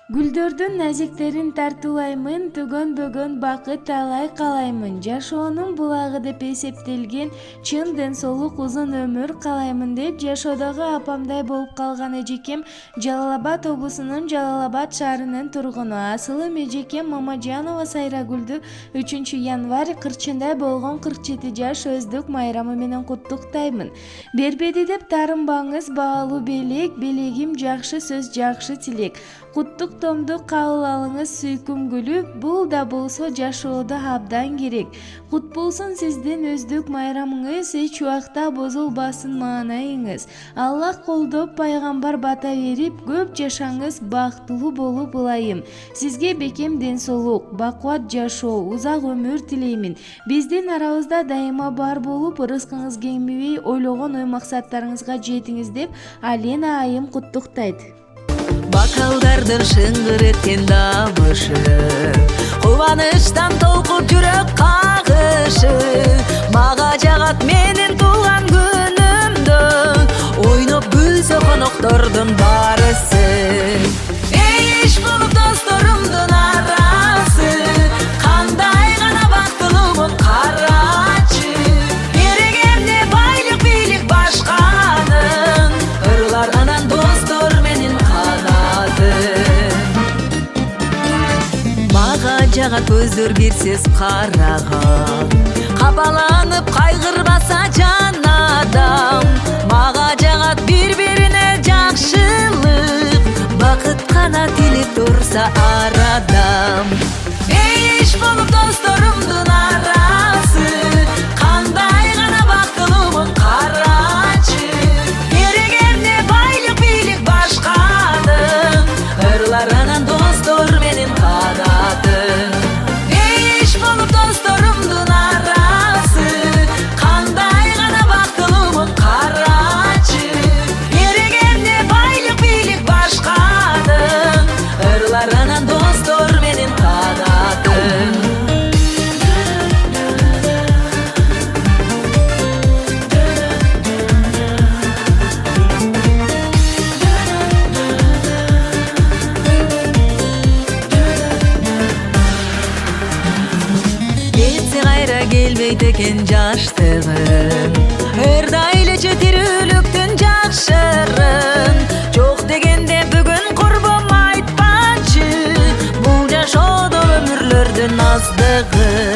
Гүлдөрдүн назиктерин тартуулаймын, төгөнбөгөн бакыт талай каалаймын. Жашоонун булагы деп эсептелген чын ден соолук узун өмүр каалаймын деп жашоодогу апамдай болуп калган эжекем Жалал Абад облусунун Жалал Абад шаарынын тургуну. Асылым эжекем Мамажанова Сайрагулду 3 январь кырчындай болгон 47 жаш өздүк майрамы менен куттуктаймын. Бербеди деп таарынбаңыз, баалуу белек, белегим жакшы сөз, жакшы тилек. Куттуктоомду кабыл алыңыз сүйкүм гүлүп, бул да болсо жашоодо абдан керек. Кут болсун сиздин өздүк майрамыңыз, эч убакта бозулбасын маанайыңыз. Аллах колдоп, пайгамбар бата берип, көп жашаңыз, бактылуу болуп ылайым. Сизге бекем ден соолук, бакубат жашоо, узак өмүр тилеймин. Биздин арабызда дайыма бар болуп, рызкыңыз кеңбей, ойлогон ой максаттарыңызга жетиңиз деп Алина айым Куттуктайт. Бакалдардын шыңгыр эткен дабышы, кубанычтан толкуп жүрөк кагышы, мага жагат менин туулган күнүмдө, ойноп күлсө коноктордун барысы. Эйиш болуп досторумдун арасы, кандай гана бактылуумун карачы. Берегемде байлык бийлик башканын, ырлар анан достор менин мага жагат көздөр кирсиз караган, капаланып кайгырбаса жан адам. Мага жагат бири-бирине жакшылык, бакыт гана тилеп турса ар адам. Эйиш болуп досторумдун арасы, кандай гана бактылуумун карачы. Берегемде байлык бийлик башканын, ырлар анан достор менин канатын. Эйиш болуп досторумдун арасы, кандай гана бактылуумун карачы. Берегемде байлык бийлик башканын, ырлар анан достор менин канатын. Келбейт экен жаштыгым, эр дайлычы тирүүлүктүн жакшырын. Жок дегенде бүгүн курбум айтпачы, бул жашоодо өмүрлөрдүн аздыгы.